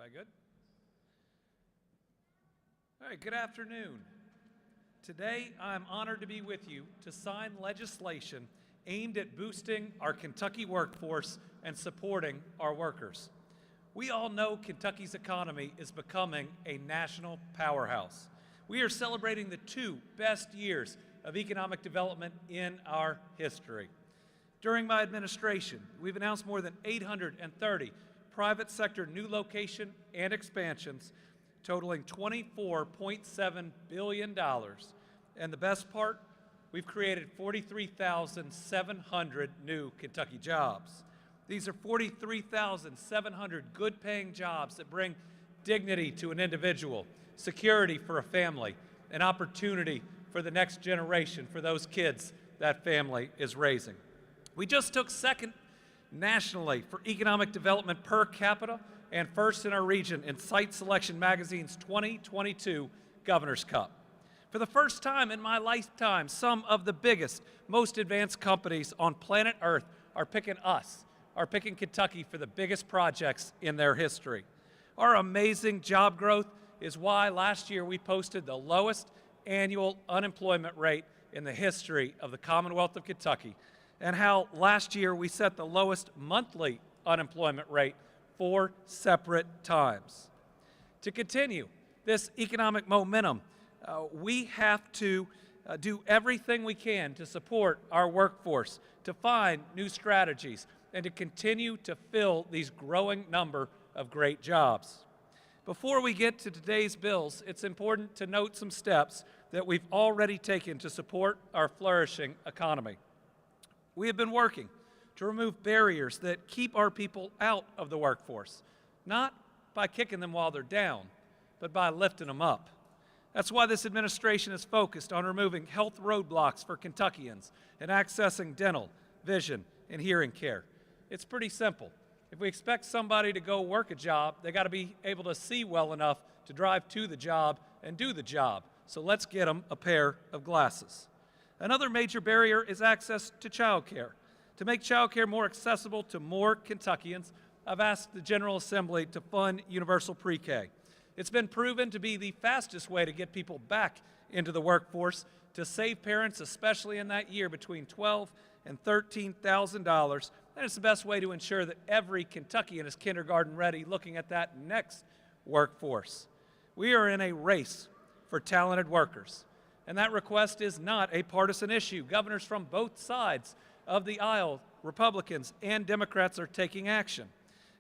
Everybody good? All right, good afternoon. Today, I'm honored to be with you to sign legislation aimed at boosting our Kentucky workforce and supporting our workers. We all know Kentucky's economy is becoming a national powerhouse. We are celebrating the 2 best years of economic development in our history. During my administration, we've announced more than 830 private sector new location and expansions totaling $24.7 billion. And the best part, we've created 43,700 new Kentucky jobs. These are 43,700 good-paying jobs that bring dignity to an individual, security for a family, and opportunity for the next generation, for those kids that family is raising. We just took second nationally for economic development per capita and first in our region in Site Selection Magazine's 2022 Governor's Cup. For the first time in my lifetime, some of the biggest, most advanced companies on planet Earth are picking us, are picking Kentucky for the biggest projects in their history. Our amazing job growth is why last year we posted the lowest annual unemployment rate in the history of the Commonwealth of Kentucky, and how last year we set the lowest monthly unemployment rate 4 separate times. To continue this economic momentum, we have to do everything we can to support our workforce, to find new strategies, and to continue to fill these growing number of great jobs. Before we get to today's bills, it's important to note some steps that we've already taken to support our flourishing economy. We have been working to remove barriers that keep our people out of the workforce, not by kicking them while they're down, but by lifting them up. That's why this administration is focused on removing health roadblocks for Kentuckians and accessing dental, vision, and hearing care. It's pretty simple. If we expect somebody to go work a job, they got to be able to see well enough to drive to the job and do the job. So let's get them a pair of glasses. Another major barrier is access to child care. To make child care more accessible to more Kentuckians, I've asked the General Assembly to fund universal pre-K. It's been proven to be the fastest way to get people back into the workforce, to save parents, especially in that year, between $12,000 and $13,000, and it's the best way to ensure that every Kentuckian is kindergarten ready, looking at that next workforce. We are in a race for talented workers, and that request is not a partisan issue. Governors from both sides of the aisle, Republicans and Democrats, are taking action.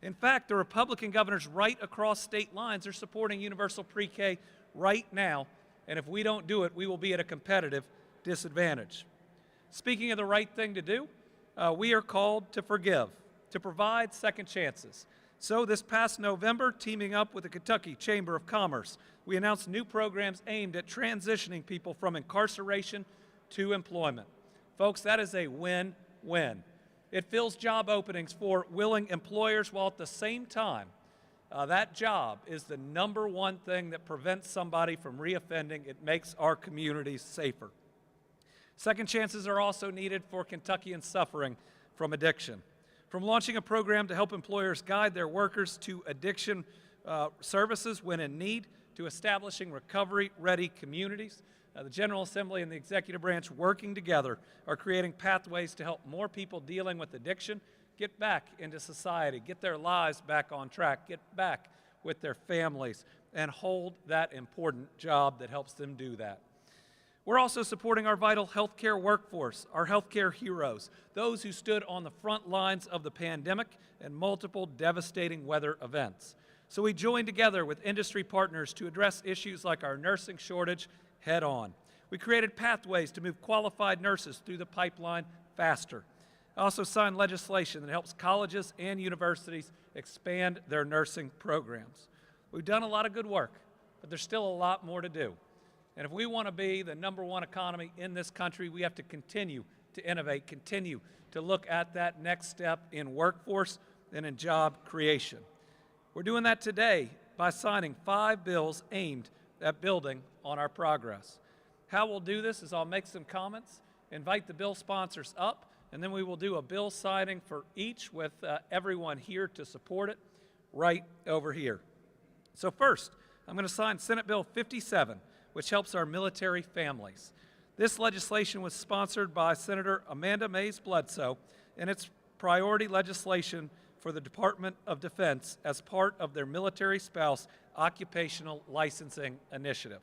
In fact, the Republican governors right across state lines are supporting universal pre-K right now, and if we don't do it, we will be at a competitive disadvantage. Speaking of the right thing to do, we are called to forgive, to provide second chances. So this past November, teaming up with the Kentucky Chamber of Commerce, we announced new programs aimed at transitioning people from incarceration to employment. Folks, that is a win-win. It fills job openings for willing employers, while at the same time, that job is the #1 thing that prevents somebody from reoffending. It makes our communities safer. Second chances are also needed for Kentuckians suffering from addiction. From launching a program to help employers guide their workers to addiction services when in need, to establishing recovery-ready communities, the General Assembly and the Executive Branch working together are creating pathways to help more people dealing with addiction get back into society, get their lives back on track, get back with their families, and hold that important job that helps them do that. We're also supporting our vital healthcare workforce, our healthcare heroes, those who stood on the front lines of the pandemic and multiple devastating weather events. So we joined together with industry partners to address issues like our nursing shortage head on. We created pathways to move qualified nurses through the pipeline faster. I also signed legislation that helps colleges and universities expand their nursing programs. We've done a lot of good work, but there's still a lot more to do. And if we want to be the #1 economy in this country, we have to continue to innovate, continue to look at that next step in workforce and in job creation. We're doing that today by signing 5 bills aimed at building on our progress. How we'll do this is I'll make some comments, invite the bill sponsors up, and then we will do a bill signing for each with everyone here to support it right over here. So first, I'm going to sign Senate Bill 57, which helps our military families. This legislation was sponsored by Senator Amanda Mays Bledsoe, and it's priority legislation for the Department of Defense as part of their military spouse occupational licensing initiative.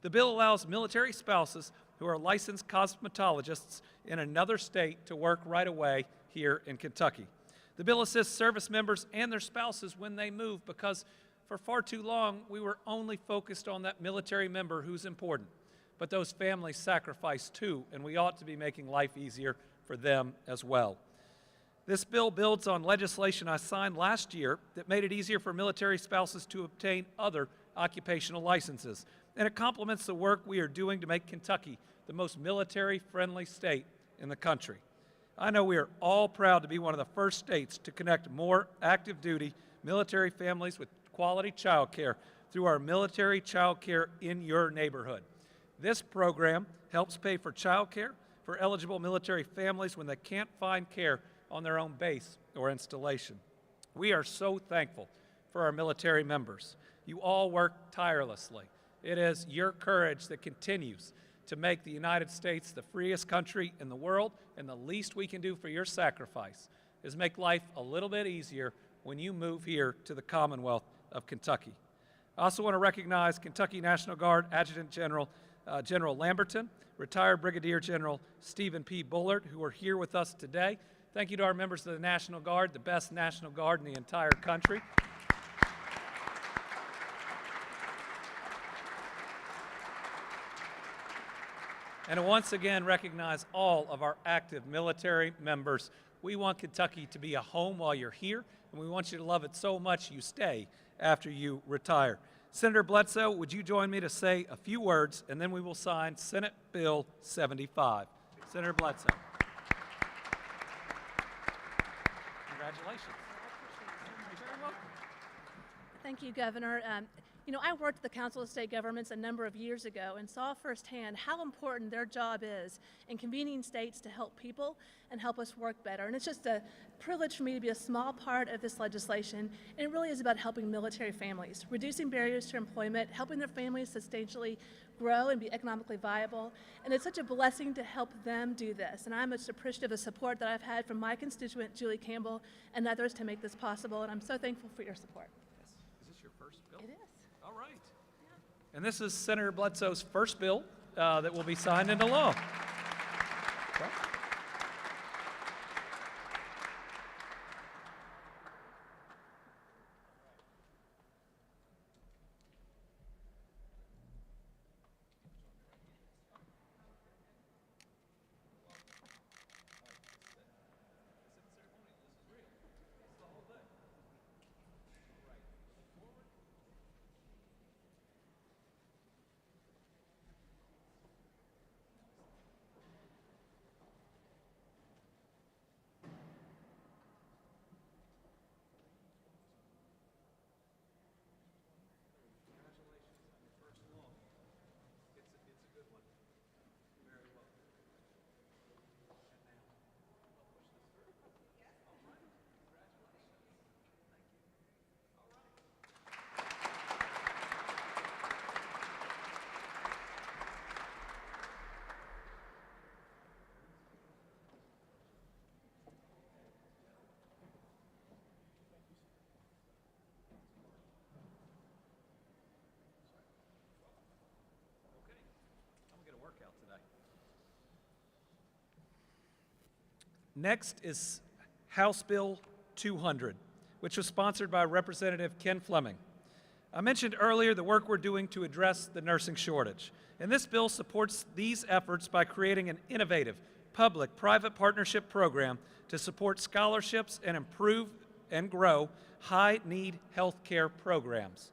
The bill allows military spouses who are licensed cosmetologists in another state to work right away here in Kentucky. The bill assists service members and their spouses when they move because for far too long we were only focused on that military member who's important. But those families sacrifice too, and we ought to be making life easier for them as well. This bill builds on legislation I signed last year that made it easier for military spouses to obtain other occupational licenses. And it complements the work we are doing to make Kentucky the most military-friendly state in the country. I know we are all proud to be one of the first states to connect more active duty military families with quality child care through our Military Child Care in Your Neighborhood. This program helps pay for child care for eligible military families when they can't find care on their own base or installation. We are so thankful for our military members. You all work tirelessly. It is your courage that continues to make the United States the freest country in the world, and the least we can do for your sacrifice is make life a little bit easier when you move here to the Commonwealth of Kentucky. I also want to recognize Kentucky National Guard Adjutant General General Lamberton, retired Brigadier General Stephen P. Bullard, who are here with us today. Thank you to our members of the National Guard, the best National Guard in the entire country. And to once again recognize all of our active military members. We want Kentucky to be a home while you're here, and we want you to love it so much you stay after you retire. Senator Bledsoe, would you join me to say a few words, and then we will sign Senate Bill 75. Senator Bledsoe. Congratulations. You're very welcome. Thank you, Governor. I worked at the Council of State Governments a number of years ago and saw firsthand how important their job is in convening states to help people and help us work better. And it's just a privilege for me to be a small part of this legislation. And it really is about helping military families, reducing barriers to employment, helping their families substantially grow and be economically viable. And it's such a blessing to help them do this. And I'm most appreciative of the support that I've had from my constituent, Julie Campbell, and others to make this possible. And I'm so thankful for your support. Yes. Is this your first bill? It is. All right. Yeah. And this is Senator Bledsoe's first bill that will be signed into law. Okay. Next is House Bill 200, which was sponsored by Representative Ken Fleming. I mentioned earlier the work we're doing to address the nursing shortage, and this bill supports these efforts by creating an innovative public-private partnership program to support scholarships and improve and grow high-need health care programs.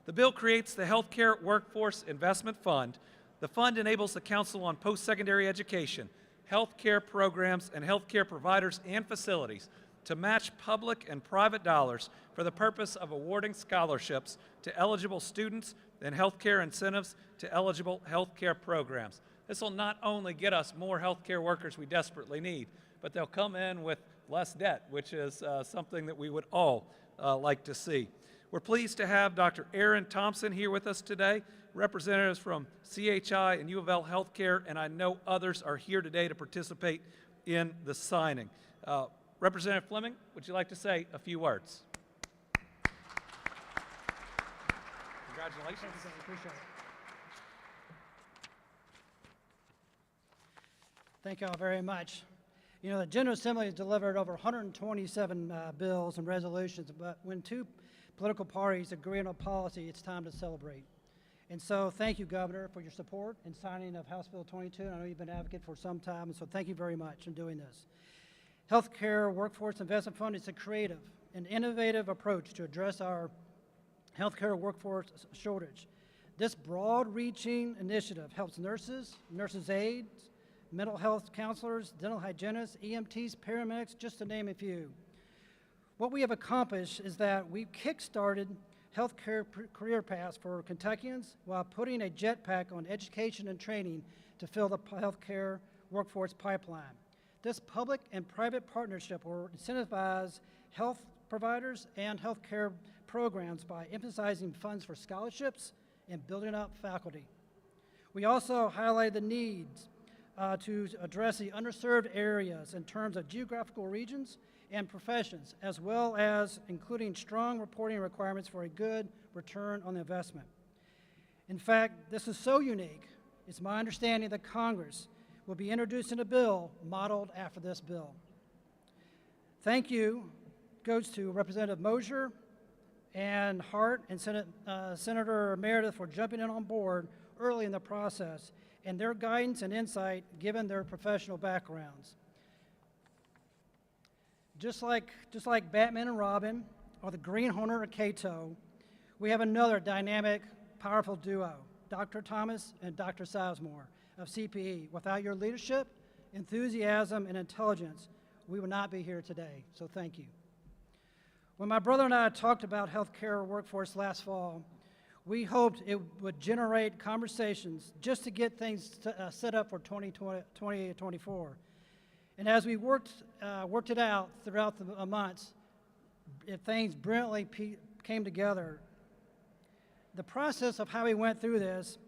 The bill creates the Healthcare Workforce Investment Fund. The fund enables the Council on Post-Secondary Education, healthcare programs, and healthcare providers and facilities to match public and private dollars for the purpose of awarding scholarships to eligible students and healthcare incentives to eligible healthcare programs. This will not only get us more healthcare workers we desperately need, but they'll come in with less debt, which is something that we would all like to see. We're pleased to have Dr. Aaron Thompson here with us today, representatives from CHI and U of L Healthcare, and I know others are here today to participate in the signing. Representative Fleming, would you like to say a few words? Congratulations. Thank you, appreciate it. Thank you all very much. You know, the General Assembly has delivered over 127 bills and resolutions, but when two political parties agree on a policy, it's time to celebrate. And so thank you, Governor, for your support in signing of House Bill 22. I know you've been an advocate for some time, and so thank you very much in doing this. Healthcare Workforce Investment Fund is a creative and innovative approach to address our healthcare workforce shortage. This broad-reaching initiative helps nurses, nurses' aides, mental health counselors, dental hygienists, EMTs, paramedics, just to name a few. What we have accomplished is that we've kick-started healthcare career paths for Kentuckians while putting a jetpack on education and training to fill the healthcare workforce pipeline. This public and private partnership will incentivize health providers and healthcare programs by emphasizing funds for scholarships and building up faculty. We also highlighted the needs to address the underserved areas in terms of geographical regions and professions, as well as including strong reporting requirements for a good return on the investment. In fact, this is so unique, it's my understanding that Congress will be introducing a bill modeled after this bill. Thank you goes to Representative Mosier and Hart and Senator Meredith for jumping in on board early in the process and their guidance and insight given their professional backgrounds. Just like Batman and Robin or the Green Hornet or Kato, we have another dynamic, powerful duo, Dr. Thomas and Dr. Sizemore of CPE. Without your leadership, enthusiasm, and intelligence, we would not be here today, so thank you. When my brother and I talked about healthcare workforce last fall, we hoped it would generate conversations just to get things set up for 2024. And as we worked it out throughout the months, things brilliantly came together. The process of how we went through this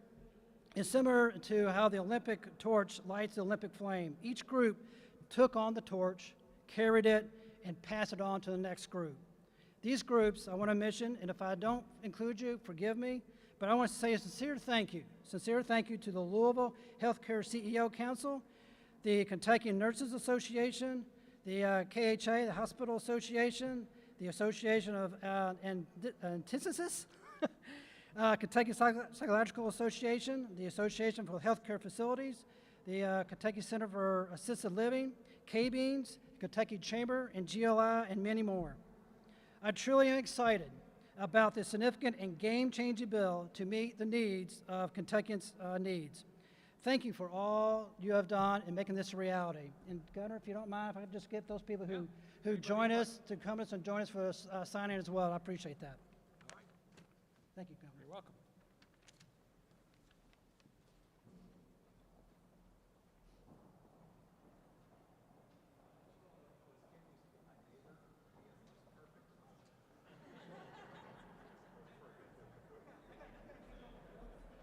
is similar to how the Olympic torch lights the Olympic flame. Each group took on the torch, carried it, and passed it on to the next group. These groups I want to mention, and if I don't include you, forgive me, but I want to say a sincere thank you to the Louisville Healthcare CEO Council, the Kentucky Nurses Association, the KHA, the Hospital Association, the Association of Antithesis, Kentucky Psychological Association, the Association for Healthcare Facilities, the Kentucky Center for Assisted Living, K-Beans, Kentucky Chamber, and GLI, and many more. I truly am excited about this significant and game-changing bill to meet the needs of Kentuckians' needs. Thank you for all you have done in making this a reality. And Governor, if you don't mind, if I could just get those people who join us to come us and join us for signing as well, I appreciate that. All right. Thank you, Governor. You're welcome.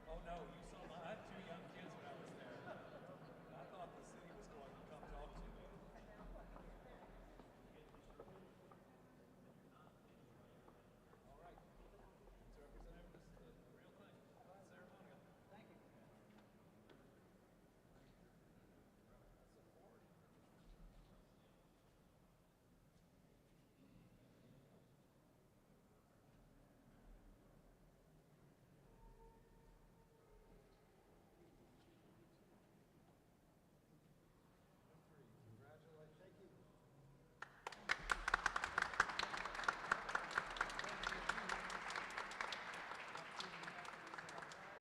Oh no, you saw I had two young kids when I was there. I thought the city was going to come talk to me. All right. So Representative, this is the real thing. Ceremonial. Thank you.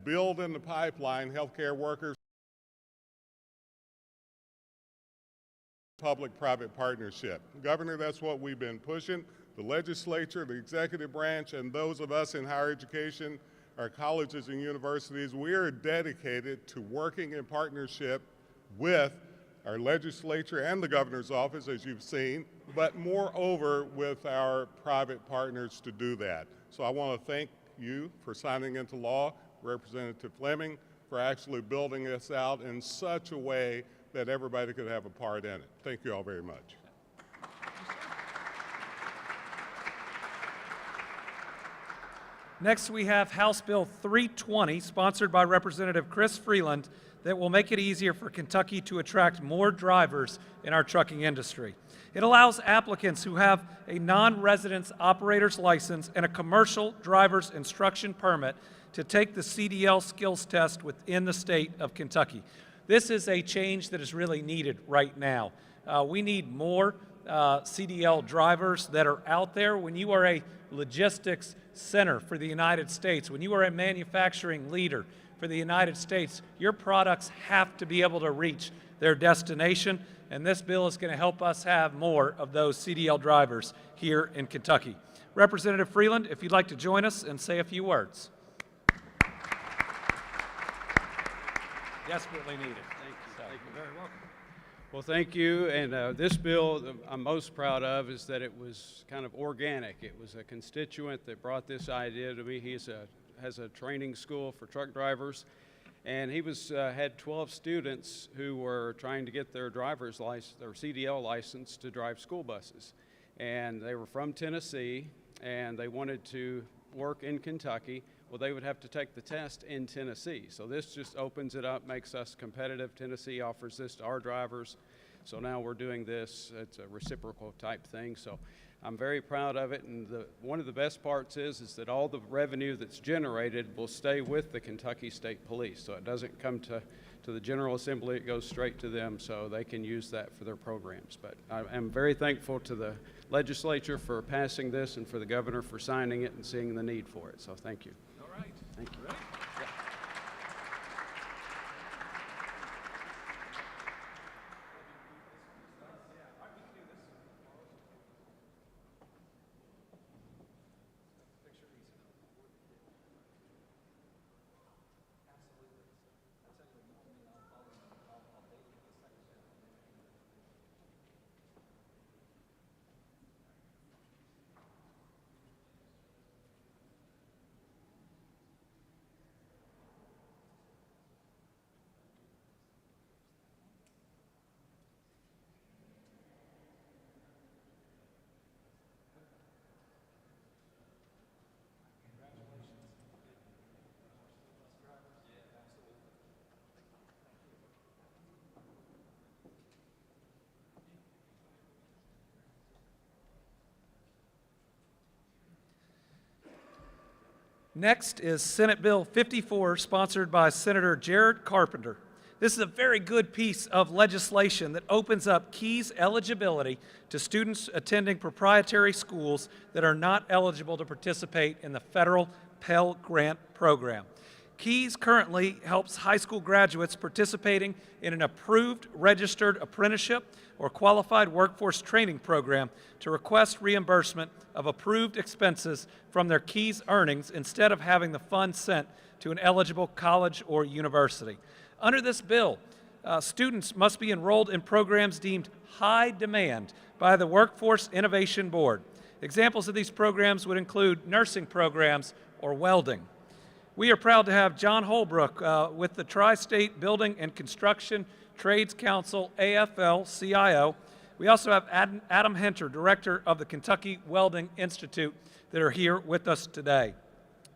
Build in the pipeline healthcare workers, public-private partnership. Governor, that's what we've been pushing. The legislature, the executive branch, and those of us in higher education, our colleges and universities, we are dedicated to working in partnership with our legislature and the governor's office, as you've seen, but moreover with our private partners to do that. So I want to thank you for signing into law, Representative Fleming, for actually building this out in such a way that everybody could have a part in it. Thank you all very much. Next, we have House Bill 320, sponsored by Representative Chris Freeland, that will make it easier for Kentucky to attract more drivers in our trucking industry. It allows applicants who have a non-residence operator's license and a commercial driver's instruction permit to take the CDL skills test within the state of Kentucky. This is a change that is really needed right now. We need more CDL drivers that are out there. When you are a logistics center for the United States, when you are a manufacturing leader for the United States, your products have to be able to reach their destination, and this bill is going to help us have more of those CDL drivers here in Kentucky. Representative Freeland, if you'd like to join us and say a few words. Desperately needed. Thank you. Thank you. Very welcome. Well, thank you. And this bill I'm most proud of is that it was kind of organic. It was a constituent that brought this idea to me. He has a training school for truck drivers, and he had 12 students who were trying to get their driver's license, their CDL license, to drive school buses. And they were from Tennessee, and they wanted to work in Kentucky. Well, they would have to take the test in Tennessee. So this just opens it up, makes us competitive. Tennessee offers this to our drivers. So now we're doing this. It's a reciprocal type thing. So I'm very proud of it. And one of the best parts is that all the revenue that's generated will stay with the Kentucky State Police. So it doesn't come to the General Assembly. It goes straight to them so they can use that for their programs. But I'm very thankful to the legislature for passing this and for the governor for signing it and seeing the need for it. So thank you. Thank you. Ready? Yeah. Next is Senate Bill 54, sponsored by Senator Jared Carpenter. This is a very good piece of legislation that opens up KEYS eligibility to students attending proprietary schools that are not eligible to participate in the federal Pell Grant program. KEYS currently helps high school graduates participating in an approved registered apprenticeship or qualified workforce training program to request reimbursement of approved expenses from their KEYS earnings instead of having the funds sent to an eligible college or university. Under this bill, students must be enrolled in programs deemed high demand by the Workforce Innovation Board. Examples of these programs would include nursing programs or welding. We are proud to have John Holbrook with the Tri-State Building and Construction Trades Council, AFL-CIO. We also have Adam Henter, Director of the Kentucky Welding Institute, that are here with us today.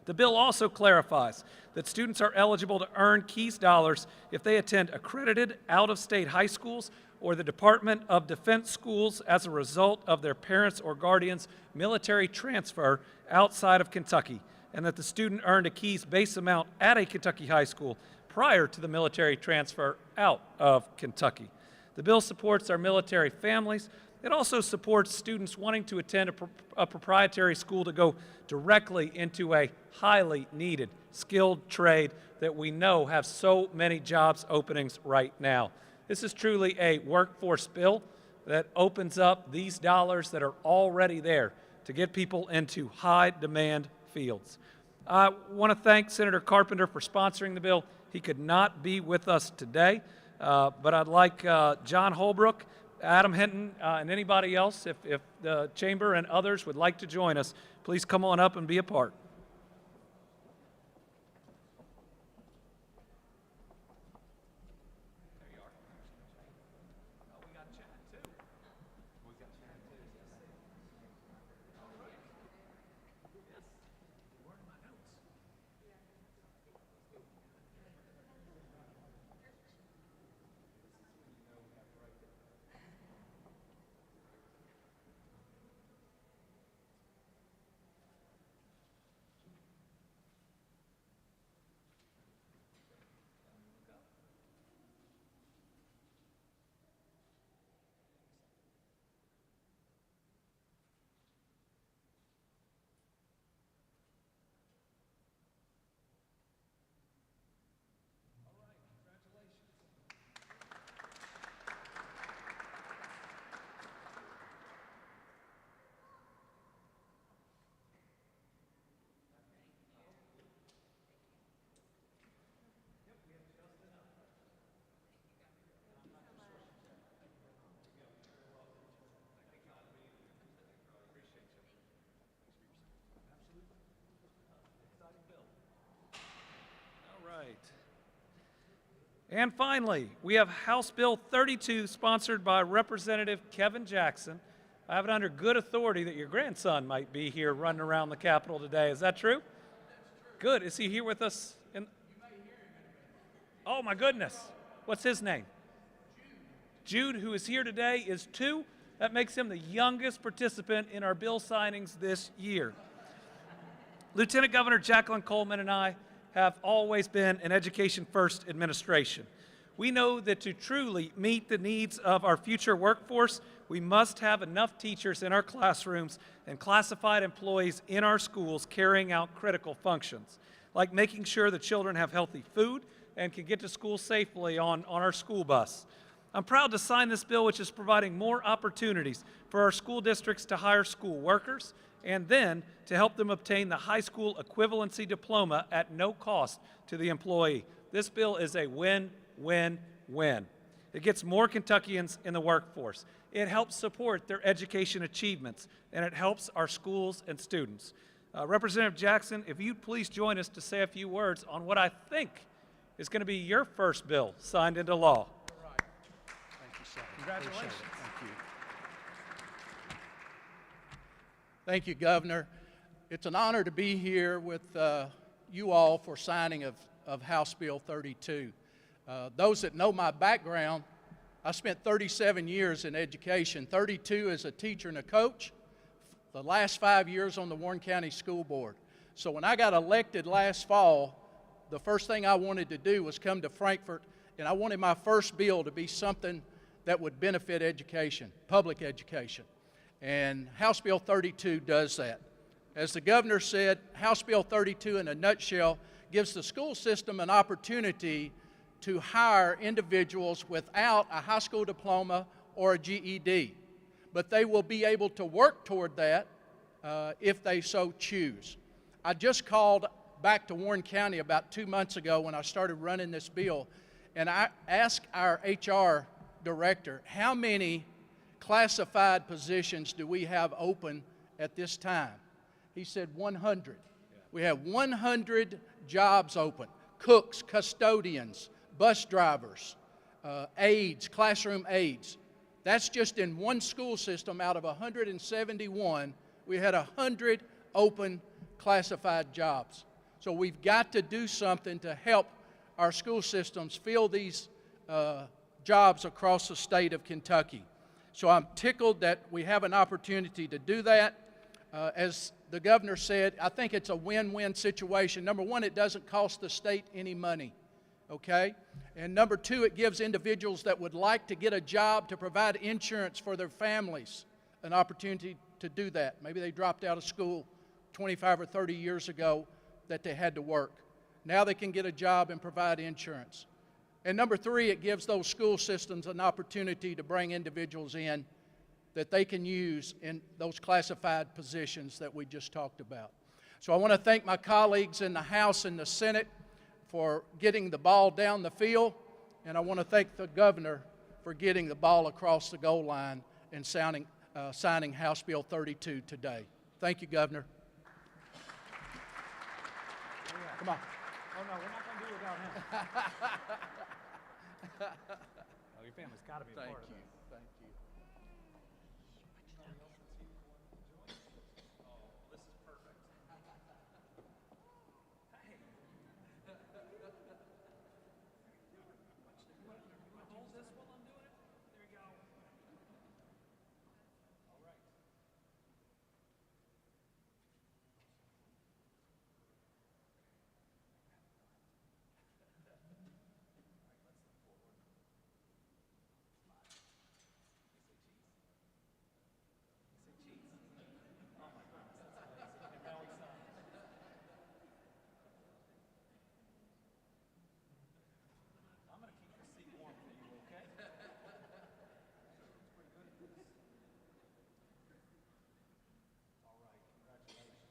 The bill also clarifies that students are eligible to earn KEYS dollars if they attend accredited out-of-state high schools or the Department of Defense schools as a result of their parents' or guardians' military transfer outside of Kentucky, and that the student earned a KEYS base amount at a Kentucky high school prior to the military transfer out of Kentucky. The bill supports our military families. It also supports students wanting to attend a proprietary school to go directly into a highly needed, skilled trade that we know have so many jobs openings right now. This is truly a workforce bill that opens up these dollars that are already there to get people into high demand fields. I want to thank Senator Carpenter for sponsoring the bill. He could not be with us today, but I'd like John Holbrook Adam Hinton and anybody else, if the chamber and others would like to join us, please come on up and be a part. Right. And finally, we have House Bill 32, sponsored by Representative Kevin Jackson. I have it under good authority that your grandson might be here running around the Capitol today. Is that true? Good. Is he here with us? Oh, my goodness. What's his name? Jude, who is here today, is 2. That makes him the youngest participant in our bill signings this year. Lieutenant Governor Jacqueline Coleman and I have always been an education-first administration. We know that to truly meet the needs of our future workforce, we must have enough teachers in our classrooms and classified employees in our schools carrying out critical functions, like making sure the children have healthy food and can get to school safely on our school bus. I'm proud to sign this bill, which is providing more opportunities for our school districts to hire school workers and then to help them obtain the high school equivalency diploma at no cost to the employee. This bill is a win-win-win. It gets more Kentuckians in the workforce. It helps support their education achievements, and it helps our schools and students. Representative Jackson, if you'd please join us to say a few words on what I think is going to be your first bill signed into law. All right. Thank you, sir. Congratulations. Thank you. Thank you, Governor. It's an honor to be here with you all for signing of House Bill 32. Those that know my background, I spent 37 years in education, 32 as a teacher and a coach, the last 5 years on the Warren County School Board. So when I got elected last fall, the first thing I wanted to do was come to Frankfort, and I wanted my first bill to be something that would benefit education, public education. And House Bill 32 does that. As the governor said, House Bill 32 in a nutshell gives the school system an opportunity to hire individuals without a high school diploma or a GED. But they will be able to work toward that if they so choose. I just called back to Warren County about 2 months ago when I started running this bill, and I asked our HR director, how many classified positions do we have open at this time? He said 100. We have 100 jobs open: cooks, custodians, bus drivers, aides, classroom aides. That's just in one school system. Out of 171, we had 100 open classified jobs. So we've got to do something to help our school systems fill these jobs across the state of Kentucky. So I'm tickled that we have an opportunity to do that. As the governor said, I think it's a win-win situation. Number one, it doesn't cost the state any money, okay? And number two, it gives individuals that would like to get a job to provide insurance for their families an opportunity to do that. Maybe they dropped out of school 25 or 30 years ago that they had to work. Now they can get a job and provide insurance. And number three, it gives those school systems an opportunity to bring individuals in that they can use in those classified positions that we just talked about. So I want to thank my colleagues in the House and the Senate for getting the ball down the field, and I want to thank the governor for getting the ball across the goal line and signing House Bill 32 today. Thank you, Governor. Come on. Oh, no, we're not going to do it without him. Oh, your family's got to be a Thank part of you. this. Thank you. This is perfect. Hey. Hold this while I'm doing it? There you go. All right. I'm going to keep the seat warm for you, okay? All right, congratulations.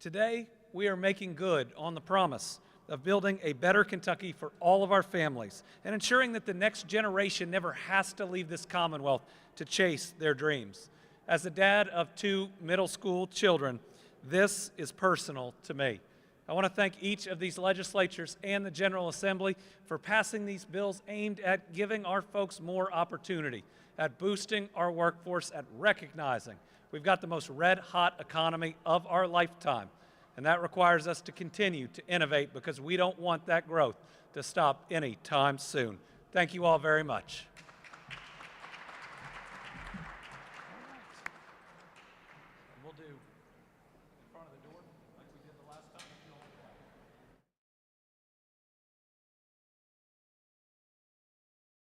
Today, we are making good on the promise of building a better Kentucky for all of our families and ensuring that the next generation never has to leave this Commonwealth to chase their dreams. As the dad of 2 middle school children, this is personal to me. I want to thank each of these legislatures and the General Assembly for passing these bills aimed at giving our folks more opportunity, at boosting our workforce, at recognizing we've got the most red-hot economy of our lifetime, and that requires us to continue to innovate because we don't want that growth to stop anytime soon. Thank you all very much.